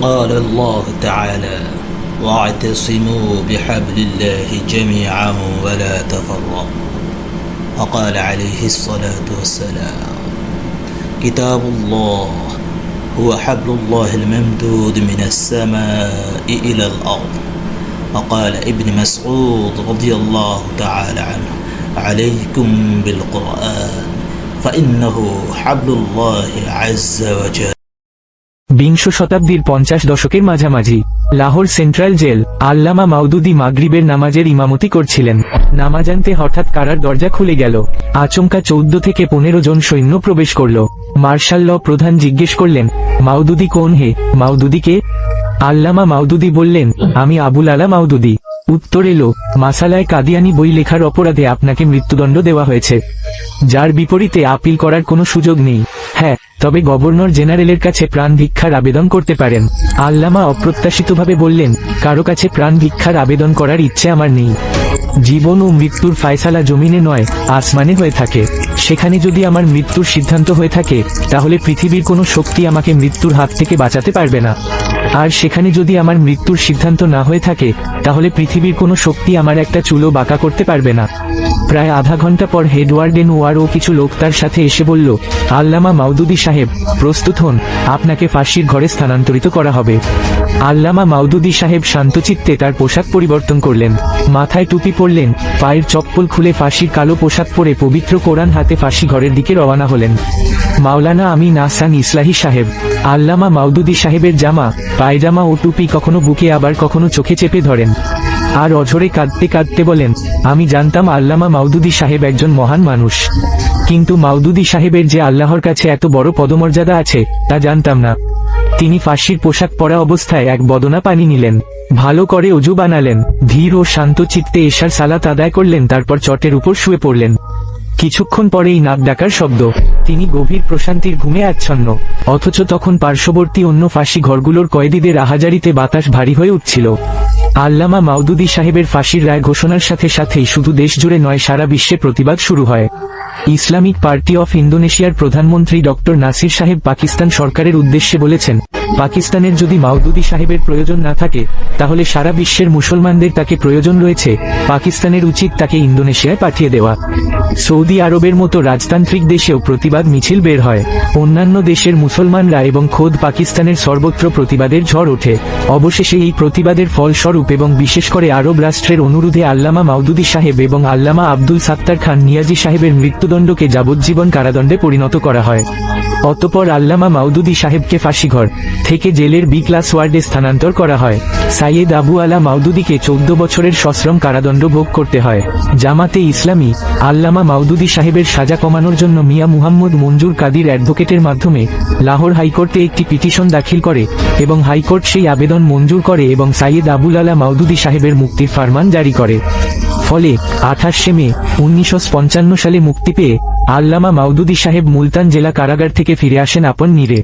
قال الله تعالى واعتصموا بحبل الله جميعا ولا تفرقوا وقال عليه الصلاة والسلام كتاب الله هو حبل الله الممدود من السماء إلى الأرض وقال ابن مسعود رضي الله تعالى عنه عليكم بالقرآن فإنه حبل الله عز وجل। বিংশ শতাব্দীর 50 দশকের মাঝামাঝি লাহোর সেন্ট্রাল জেল আল্লামা মাওদুদী মাগরিবের নামাজের ইমামতি করছিলেন। নামাজান্তে হঠাৎ কারার দরজা খুলে গেল। আচমকা 14 থেকে 15 জন সৈন্য প্রবেশ করল। মার্শাল ল প্রধান জিজ্ঞেস করলেন, মাওদুদী কোন হে? মাওদুদী কে? আল্লামা মাওদুদী বললেন, আমি আবুল আলা মাওদুদী। উত্তর এলো, মাসালায় কাদিয়ানি বই লেখার অপরাধে আপনাকে মৃত্যুদণ্ড দেওয়া হয়েছে, যার বিপরীতে আপিল করার কোনো সুযোগ নেই। হ্যাঁ, তবে গভর্নর জেনারেলের কাছে প্রাণ ভিক্ষার আবেদন করতে পারেন। আল্লামা অপ্রত্যাশিতভাবে বললেন, কারো কাছে প্রাণ ভিক্ষার আবেদন করার ইচ্ছে আমার নেই। জীবন ও মৃত্যুর ফায়সালা জমিনে নয়, আসমানে হয়ে থাকে। সেখানে যদি আমার মৃত্যুর সিদ্ধান্ত হয়ে থাকে, তাহলে পৃথিবীর কোনো শক্তি আমাকে মৃত্যুর হাত থেকে বাঁচাতে পারবে না। আর সেখানে যদি আমার মৃত্যুর সিদ্ধান্ত না হয়ে থাকে, তাহলে পৃথিবীর কোনো শক্তি আমার একটা চুলও বাঁকা করতে পারবে না। প্রায় আধা ঘন্টা পর হেডওয়ার্ডেন ওয়ার ও কিছু লোক তার সাথে এসে বলল, আল্লামা মাওদুদী সাহেব প্রস্তুত হন, আপনাকে ফাঁসির ঘরে স্থানান্তরিত করা হবে। আল্লামা মাওদুদী সাহেব শান্তচিত্তে তার পোশাক পরিবর্তন করলেন, মাথায় টুপি পরলেন, পায়ের চপ্পল খুলে ফাঁসির কালো পোশাক পরে পবিত্র কোরআন হাতে ফাঁসি ঘরের দিকে রওনা হলেন। মাওলানা আমিন আহসান ইসলাহি সাহেব আল্লামা মাওদুদী সাহেবের জামা, পায়জামা ও টুপি কখনো বুকে আবার কখনো চোখে চেপে ধরেন, আর অঝরে কাঁদতে কাঁদতে বলেন, আমি জানতাম আল্লামা মাওদুদী সাহেব একজন মহান মানুষ, কিন্তু মাওদুদী সাহেবের যে আল্লাহর কাছে এত বড় পদমর্যাদা আছে তা জানতাম না। তিনি ফাঁসির পোশাক পরা অবস্থায় এক বদনা পানি নিলেন, ভালো করে অজু বানালেন, ধীর ও শান্ত চিত্তে এশার সালাত আদায় করলেন, তারপর চটের উপর শুয়ে পড়লেন। কিছুক্ষণ পরেই নাক ডাকার শব্দ। তিনি গভীর প্রশান্তির ঘুমে আচ্ছন্ন, অথচ তখন পার্শ্ববর্তী অন্য ফাঁসি ঘরগুলোর কয়েদিদের আহাজারিতে বাতাস ভারী হয়ে উঠছিল। আল্লামা মাওদুদী সাহেবের ফাঁসির রায় ঘোষণার সাথে সাথেই শুধু দেশ জুড়ে নয়, সারা বিশ্বে প্রতিবাদ শুরু হয়। ইসলামিক পার্টি অফ ইন্দোনেশিয়ার প্রধানমন্ত্রী ডক্টর নাসির সাহেব পাকিস্তান সরকারের উদ্দেশ্যে বলেছেন, পাকিস্তানের যদি মাওদুদী সাহেবের প্রয়োজন না থাকে, তাহলে সারা বিশ্বের মুসলমানদের তাকে প্রয়োজন রয়েছে। পাকিস্তানের উচিত তাকে ইন্দোনেশিয়ায় পাঠিয়ে দেওয়া। সৌদি আরবের মতো রাজতান্ত্রিক দেশেও প্রতিবাদ মিছিল বের হয়। অন্যান্য দেশের মুসলমানরা এবং খোদ পাকিস্তানের সর্বত্র প্রতিবাদের ঝড় ওঠে। অবশেষে এই প্রতিবাদের ফলস্বরূপ এবং বিশেষ করে আরব রাষ্ট্রের অনুরোধে আল্লামা মাওদুদী সাহেব এবং আল্লামা আব্দুল সাত্তার খান নিয়াজি সাহেবের মৃত্যুদণ্ডকে যাবজ্জীবন কারাদণ্ডে পরিণত করা হয়। অতঃপর আল্লামা মাওদুদী সাহেবকে ফাঁসিঘর থেকে জেলের বি ক্লাস ওয়ার্ডে স্থানান্তর করা হয়। সাইয়েদ আবু আলা মাওদুদীকে 14 বছরের সশ্রম কারাদণ্ড ভোগ করতে হয়। জামাতে ইসলামী আল্লামা মাওদুদী সাহেবের সাজা কমানোর জন্য মিয়া মুহাম্মদ মঞ্জুর কাদির অ্যাডভোকেটের মাধ্যমে লাহোর হাইকোর্টে একটি পিটিশন দাখিল করে এবং হাইকোর্ট সেই আবেদন মঞ্জুর করে এবং সাইয়েদ আবুল আলা মাওদুদী সাহেবের মুক্তির ফরমান জারি করে। ফলে 28 মে 1955 সালে মুক্তি পেয়ে আল্লামা মাওদুদী সাহেব মুলতান জেলা কারাগার থেকে ফিরে আসেন আপন নিরে।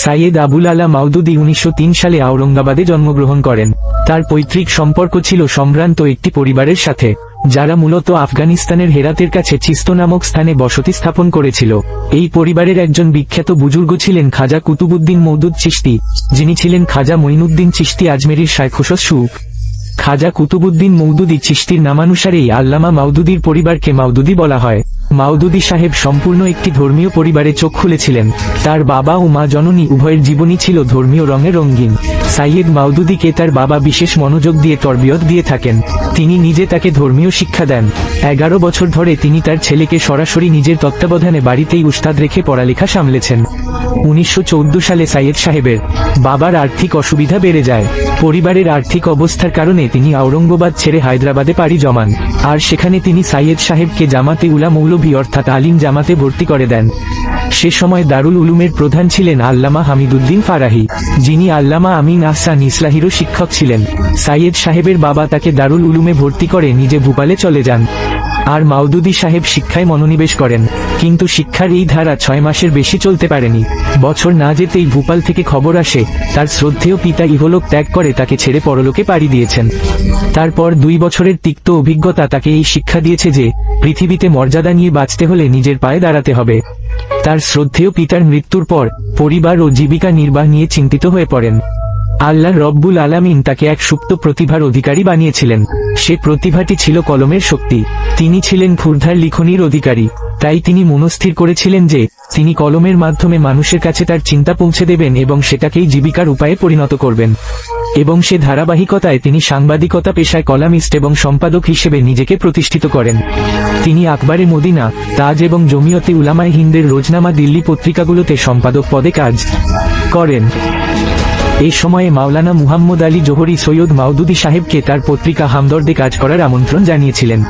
সাইয়েদ আবুল আলা মাওদুদী 1903 সালে আওরঙ্গাবাদে জন্মগ্রহণ করেন। তার পৈতৃক সম্পর্ক ছিল সম্ভ্রান্ত একটি পরিবারের সাথে, যারা মূলত আফগানিস্তানের হেরাতের কাছে চিস্তো নামক স্থানে বসতি স্থাপন করেছিল। এই পরিবারের একজন বিখ্যাত বুজুর্গ ছিলেন খাজা কুতুবুদ্দিন মওদুদ চিশতি, যিনি ছিলেন খাজা মঈনুদ্দিন চিশতি আজমেরির শায়খুস সুফ। খাজা কুতুবুদ্দিন মওদুদী চিশতির নামানুসারেই আল্লামা মাওদুদীর পরিবারকে মাওদুদী বলা হয়। মাওদুদী সাহেব সম্পূর্ণ একটি ধর্মীয় পরিবারে চোখ খুলেছিলেন। তার বাবা ও মা জননী উভয়ের জীবনই ছিল ধর্মীয় রঙে রঙিন। সাইয়েদ মাওদুদীকে তার বাবা বিশেষ মনোযোগ দিয়ে তরবিয়ত দিয়ে থাকেন। তিনি নিজে তাকে ধর্মীয় শিক্ষা দেন। 11 বছর ধরে তিনি তার ছেলেকে সরাসরি নিজের তত্ত্বাবধানে বাড়িতেই উস্তাদ রেখে পড়ালেখা সামলেছেন। 1914 সালে সাইয়েদ সাহেবের বাবার আর্থিক অসুবিধা বেড়ে যায়। পরিবারের আর্থিক অবস্থার কারণে তিনি আওরঙ্গাবাদ ছেড়ে হায়দ্রাবাদে পাড়ি জমান, আর সেখানে তিনি সাইয়েদ সাহেবকে জামাতে উলা মৌলভী অর্থাৎ আলিম জামাতে ভর্তি করে দেন। সে সময় দারুল উলুমের প্রধান ছিলেন আল্লামা হামিদুদ্দিন ফারাহি, যিনি আল্লামা আমিন আহসান ইসলাহিরও শিক্ষক ছিলেন। সাইয়েদ সাহেবের বাবা তাকে দারুল উলুমে ভর্তি করে নিজে ভোপালে চলে যান, আর মাওদুদী সাহেব শিক্ষায় মনোনিবেশ করেন। কিন্তু শিক্ষার এই ধারা 6 মাসের বেশি চলতে পারেনি। বছর না যেতেই ভোপাল থেকে খবর আসে তার শ্রদ্ধেয় পিতা ইহলোক ত্যাগ করে তাকে ছেড়ে পরলোকে পাড়ি দিয়েছেন। তারপর 2 বছরের তিক্ত অভিজ্ঞতা তাকে এই শিক্ষা দিয়েছে যে পৃথিবীতে মর্যাদা নিয়ে বাঁচতে হলে নিজের পায়ে দাঁড়াতে হবে। তার শ্রদ্ধেয় পিতার মৃত্যুর পর পরিবার ও জীবিকা নির্বাহ নিয়ে চিন্তিত হয়ে পড়েন। আল্লাহ রব্বুল আলামিন তাকে এক সুপ্ত প্রতিভার অধিকারী বানিয়েছিলেন। সে প্রতিভাটি ছিল কলমের শক্তি। তিনি ছিলেন ক্ষুরধার লিখনির অধিকারী। তাই তিনি মনস্থির করেছিলেন যে তিনি কলমের মাধ্যমে মানুষের কাছে তার চিন্তা পৌঁছে দেবেন এবং সেটাকেই জীবিকার উপায়ে পরিণত করবেন। এবং সে ধারাবাহিকতায় তিনি সাংবাদিকতা পেশায় কলামিস্ট এবং সম্পাদক হিসেবে নিজেকে প্রতিষ্ঠিত করেন। তিনি আকবরে মদিনা, তাজ এবং জমিয়তে উলামায়ে হিন্দের রোজনামা দিল্লি পত্রিকাগুলোতে সম্পাদক পদে কাজ করেন। এই সময়ে মাওলানা মুহাম্মদ আলী জোহরি সৈয়দ মাওদুদী সাহেবকে তার পত্রিকা হামদর্দে কাজ করার আমন্ত্রণ জানিয়েছিলেন,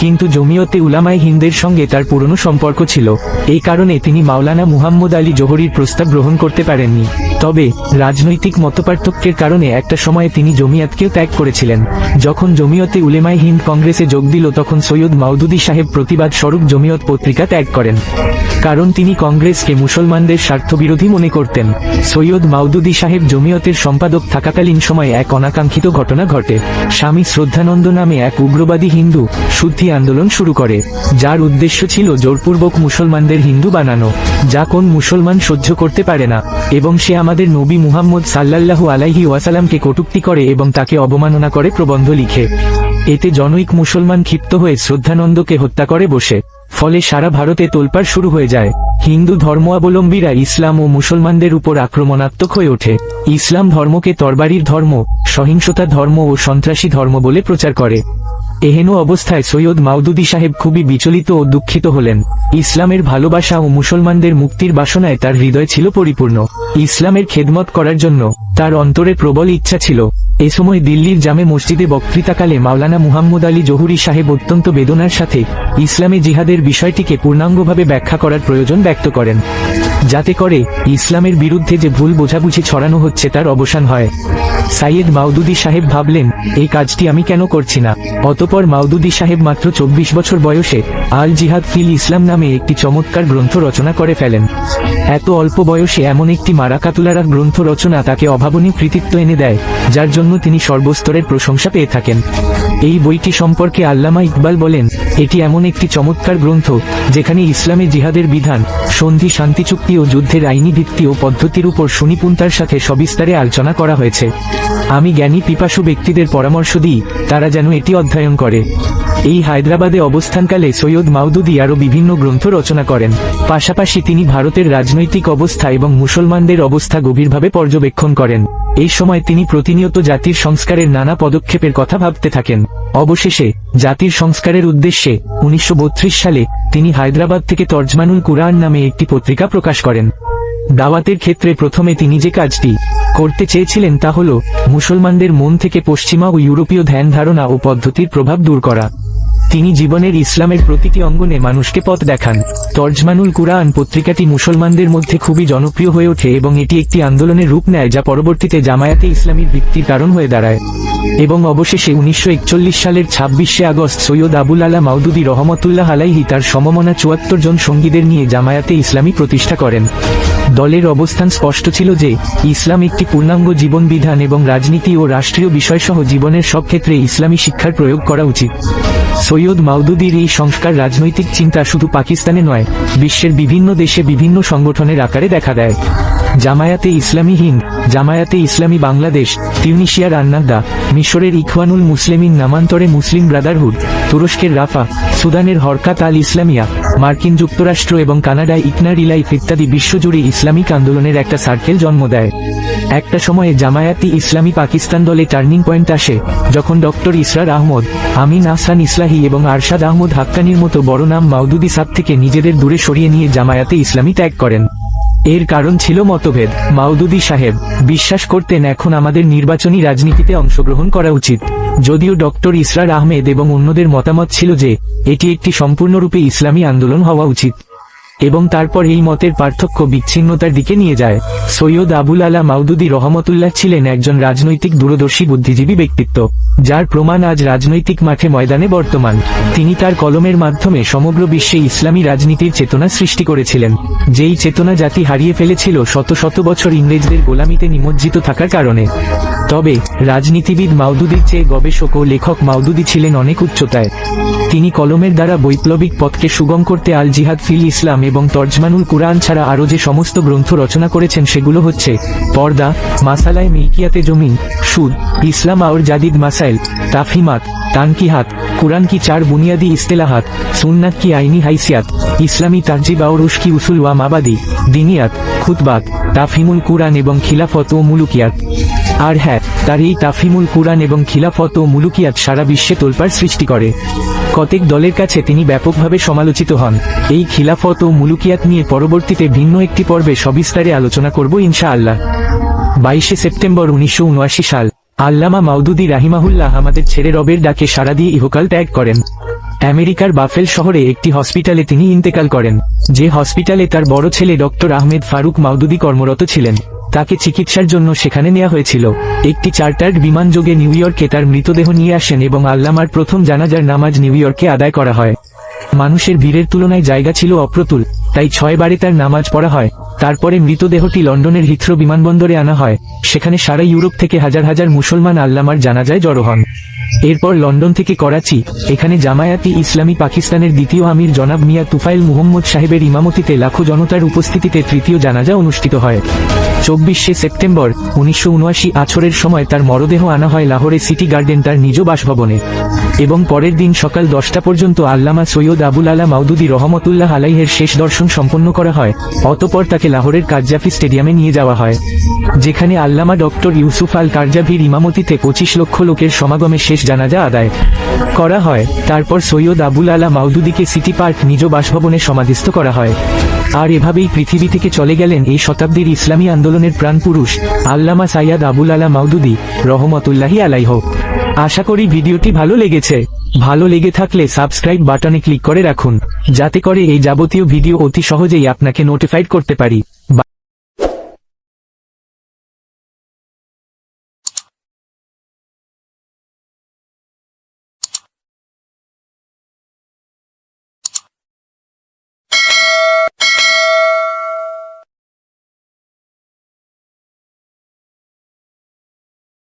কিন্তু জমিয়তে উলামায়ে হিন্দের সঙ্গে তার পুরনো সম্পর্ক ছিল। এই কারণে তিনি মাওলানা মুহাম্মদ আলী জোহরির প্রস্তাব গ্রহণ করতে পারেননি। তবে রাজনৈতিক মতপার্থক্যের কারণে একটা সময়ে তিনি জমিয়তকেও ত্যাগ করেছিলেন। যখন জমিয়তে উলেমায়ে হিন্দ কংগ্রেসে যোগ দিল তখন সৈয়দ মাওদুদী সাহেব প্রতিবাদ স্বরূপ জমিয়ত পত্রিকা ত্যাগ করেন, কারণ তিনি কংগ্রেসকে মুসলমানদের স্বার্থবিরোধী মনে করতেন। সৈয়দ মাওদুদী সাহেব জমিয়তের সম্পাদক থাকাকালীন সময়ে এক অনাকাঙ্ক্ষিত ঘটনা ঘটে। স্বামী শ্রদ্ধানন্দ নামে এক উগ্রবাদী হিন্দু শুদ্ধি আন্দোলন শুরু করে, যার উদ্দেশ্য ছিল জোরপূর্বক মুসলমানদের হিন্দু বানানো, যা কোন মুসলমান সহ্য করতে পারে না। এবং সে আমাদের নবী মুহাম্মদ সাল্লাল্লাহু আলাইহি ওয়াসাল্লামকে কটূক্তি করে এবং তাকে অবমাননা করে প্রবন্ধ লিখে। এতে জনৈক মুসলমান ক্ষিপ্ত হয়ে শ্রদ্ধানন্দকে হত্যা করে বসে। ফলে সারা ভারতে তোলপাড় শুরু হয়ে যায়। হিন্দু ধর্মাবলম্বীরা ইসলাম ও মুসলমানদের উপর আক্রমণাত্মক হয়ে ওঠে। ইসলাম ধর্মকে তরবারির ধর্ম, সহিংসতা ধর্ম ও সন্ত্রাসী ধর্ম বলে প্রচার করে। এহেন অবস্থায় সৈয়দ মাওদুদী সাহেব খুবই বিচলিত ও দুঃখিত হলেন। ইসলামের ভালোবাসা ও মুসলমানদের মুক্তির বাসনায় তার হৃদয় ছিল পরিপূর্ণ। ইসলামের খেদমত করার জন্য তার অন্তরে প্রবল ইচ্ছা ছিল। এ সময় দিল্লির জামে মসজিদে বক্তৃতাকালে মাওলানা মুহাম্মদ আলী জহুরি সাহেব অত্যন্ত বেদনার সাথে ইসলামে জিহাদের বিষয়টিকে পূর্ণাঙ্গভাবে ব্যাখ্যা করার প্রয়োজন ব্যক্ত করেন, যাতে করে ইসলামের বিরুদ্ধে যে ভুল বোঝাবুঝি ছড়ানো হচ্ছে তার অবসান হয়। সাইয়েদ মাওদুদী সাহেব ভাবলেন, এই কাজটি আমি কেন করছি না। অতঃপর মাওদুদী সাহেব মাত্র 24 বছর বয়সে আল জিহাদ ফিল ইসলাম নামে একটি চমৎকার গ্রন্থ রচনা করে ফেলেন। এত অল্প বয়সে এমন একটি মারাকাতুলারা গ্রন্থ রচনা তাকে অভাবনীয় কৃতিত্ব এনে দেয়, যার জন্য তিনি সর্বস্তরের প্রশংসা পেয়ে থাকেন। এই বইটি সম্পর্কে আল্লামা ইকবাল বলেন, এটি এমন একটি চমৎকার গ্রন্থ যেখানে ইসলামে জিহাদের বিধান, সন্ধি, শান্তি চুক্তি ও যুদ্ধের আইনি ভিত্তি ও পদ্ধতির উপর সুনিপুণতার সাথে সবিস্তারে আলোচনা করা হয়েছে। আমি জ্ঞানী পিপাসু ব্যক্তিদের পরামর্শ দিই তারা যেন এটি অধ্যয়ন করে। এই হায়দ্রাবাদে অবস্থানকালে সৈয়দ মাওদুদী আরও বিভিন্ন গ্রন্থ রচনা করেন। পাশাপাশি তিনি ভারতের রাজনৈতিক অবস্থা এবং মুসলমানদের অবস্থা গভীরভাবে পর্যবেক্ষণ করেন। এই সময় তিনি প্রতিনিয়ত জাতির সংস্কারের নানা পদক্ষেপের কথা ভাবতে থাকেন। অবশেষে জাতির সংস্কারের উদ্দেশ্যে 1932 সালে তিনি হায়দ্রাবাদ থেকে তর্জমানুল কুরআন নামে একটি পত্রিকা প্রকাশ করেন। দাওয়াতের ক্ষেত্রে প্রথমে তিনি যে কাজটি করতে চেয়েছিলেন তা হল মুসলমানদের মন থেকে পশ্চিমা ও ইউরোপীয় ধ্যান ধারণা ও পদ্ধতির প্রভাব দূর করা। তিনি জীবনের ইসলামের প্রতিটি অঙ্গনে মানুষকে পথ দেখান। তর্জমানুল কুরআন পত্রিকাটি মুসলমানদের মধ্যে খুবই জনপ্রিয় হয়ে ওঠে এবং এটি একটি আন্দোলনের রূপ নেয়, যা পরবর্তীতে জামায়াতে ইসলামীর ভিত্তির কারণ হয়ে দাঁড়ায়। এবং অবশেষে 1941 সালের 26শে আগস্ট সৈয়দ আবুল আলা মাওদুদী রহমতুল্লাহ আলাইহি তার সমমনা 74 জন সঙ্গীদের নিয়ে জামায়াতে ইসলামী প্রতিষ্ঠা করেন। দলের অবস্থান স্পষ্ট ছিল যে ইসলাম একটি পূর্ণাঙ্গ জীবন বিধান এবং রাজনীতি ও রাষ্ট্রীয় বিষয়সহ জীবনের সব ক্ষেত্রে ইসলামী শিক্ষার প্রয়োগ করা উচিত। সৈয়দ মাওদুদীর এই সংস্কার রাজনৈতিক চিন্তা শুধু পাকিস্তানে নয়, বিশ্বের বিভিন্ন দেশে বিভিন্ন সংগঠনের আকারে দেখা দেয়। জামায়াতে ইসলামী হিন্দ, জামায়াতে ইসলামী বাংলাদেশ, তিউনিশিয়ার আন্নাদা, মিশরের ইখওয়ানুল মুসলিমিন, নামান্তরে মুসলিম ব্রাদারহুড, তুরস্কের রাফা, সুদানের হরকাত আল ইসলামিয়া, মার্কিন যুক্তরাষ্ট্র এবং কানাডায় ইকনার ইলাইফ ইত্যাদি বিশ্বজুড়ে ইসলামিক আন্দোলনের একটা সার্কেল জন্ম দেয়। একটা সময়ে জামায়াতি ইসলামী পাকিস্তান দলে টার্নিং পয়েন্ট আসে, যখন ডক্টর ইসরার আহমদ, আমিন আহসান ইসলাহি এবং আরশাদ আহমদ হাক্কানির মতো বড় নাম মাওদুদী সাব থেকে নিজেদের দূরে সরিয়ে নিয়ে জামায়াতে ইসলামী ত্যাগ করেন। এর কারণ ছিল মতভেদ। মাওদুদী সাহেব বিশ্বাস করতেন এখন আমাদের নির্বাচনী রাজনীতিতে অংশগ্রহণ করা উচিত, যদিও ডক্টর ইসরার আহমেদ এবং অন্যদের মতামত ছিল যে এটি একটি সম্পূর্ণরূপে ইসলামী আন্দোলন হওয়া উচিত। এবং তারপর এই মতের পার্থক্য বিচ্ছিন্নতার দিকে নিয়ে যায়। সৈয়দ আবুল আলা মাওদুদী রহমতুল্লাহ ছিলেন একজন রাজনৈতিক দূরদর্শী বুদ্ধিজীবী ব্যক্তিত্ব, যার প্রমাণ আজ রাজনৈতিক মাঠে ময়দানে বর্তমান। তিনি তার কলমের মাধ্যমে সমগ্র বিশ্বে ইসলামী রাজনীতির চেতনা সৃষ্টি করেছিলেন, যেই চেতনা জাতি হারিয়ে ফেলেছিল শত শত বছর ইংরেজদের গোলামিতে নিমজ্জিত থাকার কারণে। তবে রাজনীতিবিদ মাওদুদির চেয়ে গবেষক ও লেখক মাওদুদি ছিলেন অনেক উচ্চতায়। তিনি কলমের দ্বারা বৈপ্লবিক পথকে সুগম করতে আল জিহাদ ফিল ইসলাম এবং তর্জমানুল কুরআন ছাড়া আরও যে সমস্ত গ্রন্থ রচনা করেছেন সেগুলো হচ্ছে পর্দা, মাসালায়ে মিলকিয়াতে জমিন, সুদ, ইসলাম আওর জাদিদ মাসাইল, তাফহিমাত, তানকিহাত, কুরআন কি চার বুনিয়াদি ইস্তেলাহাত, সুন্নাত কি আইনি হাইসিয়াত, ইসলামী তারজিব আওর উশকি উসুল ওয়া মাবাদি, দিনিয়াত, খুতবাত, তাফহিমুল কুরআন এবং খিলাফত ও মুলুকিয়াত। আর হ্যাঁ, তার এই তাফহিমুল কুরআন এবং খিলাফত ও মুলুকিয়াত সারা বিশ্বে তোলপাড় সৃষ্টি করে। কতেক দলের কাছে তিনি ব্যাপকভাবে সমালোচিত হন। এই খিলাফত ও মুলুকিয়াত নিয়ে পরবর্তীতে ভিন্ন একটি পর্বে সবিস্তারে আলোচনা করব ইনশাআল্লাহ। 22 সেপ্টেম্বর 1979 সাল আল্লামা মাওদুদি রাহিমাহুল্লাহ আমাদের ছেড়ে রবের ডাকে সাড়া দিয়ে ইহকাল ত্যাগ করেন। আমেরিকার বাফেল শহরে একটি হসপিটালে তিনি ইন্তেকাল করেন, যে হসপিটালে তার বড় ছেলে ডক্টর আহমেদ ফারুক মাওদুদি কর্মরত ছিলেন। তাকে চিকিৎসার জন্য সেখানে নেওয়া হয়েছিল। একটি চার্টার্ড বিমানযোগে নিউ ইয়র্কে তার মৃতদেহ নিয়ে আসেন এবং আল্লামার প্রথম জানাজার নামাজ নিউ ইয়র্কে আদায় করা হয়। মানুষের ভিড়ের তুলনায় জায়গা ছিল অপ্রতুল, তাই 6 বারে তার নামাজ পড়া হয়। তারপরে মৃতদেহটি লন্ডনের হিথ্রো বিমানবন্দরে আনা হয়। সেখানে সারা ইউরোপ থেকে হাজার হাজার মুসলমান আল্লামার জানাজায় জড়ো হন। এরপর লন্ডন থেকে করাচি, এখানে জামায়াতি ইসলামী পাকিস্তানের দ্বিতীয় আমির জনাব মিয়া তুফাইল মুহম্মদ সাহেবের ইমামতিতে লাখো জনতার উপস্থিতিতে তৃতীয় জানাজা অনুষ্ঠিত হয়। 24 সেপ্টেম্বর 1979 আছরের সময় তার মরদেহ আনা হয় লাহোরে সিটি গার্ডেন তার নিজ বাসভবনে, এবং পরের দিন সকাল 10টা পর্যন্ত আল্লামা সৈয়দ আবুল আলা মাওদুদি রহমতুল্লাহ আলাইহের শেষ দর্শন সম্পন্ন করা হয়। অতঃপর তাকে লাহোরের কারজাফি স্টেডিয়ামে নিয়ে যাওয়া হয়, যেখানে আল্লামা ডক্টর ইউসুফ আল কারজাভির ইমামতিতে 25 লক্ষ লোকের সমাগমে শেষ জানাজা আদায় করা হয়। তারপর সৈয়দ আবুল আলা মাওদুদিকে সিটি পার্ক নিজ বাসভবনে সমাধিস্থ করা হয়। আর এভাবেই পৃথিবী থেকে চলে গেলেন এই শতাব্দীর ইসলামী আন্দোলনের প্রাণপুরুষ আল্লামা সাইয়্যিদ আবুল আলা মাওদুদি রহমতুল্লাহি আলাইহ। আশা করি ভিডিওটি ভালো লেগেছে। ভালো লেগে থাকলে সাবস্ক্রাইব বাটনে ক্লিক করে রাখুন, যাতে করে এই যাবতীয় ভিডিও অতি সহজেই আপনাকে নোটিফাইড করতে পারি।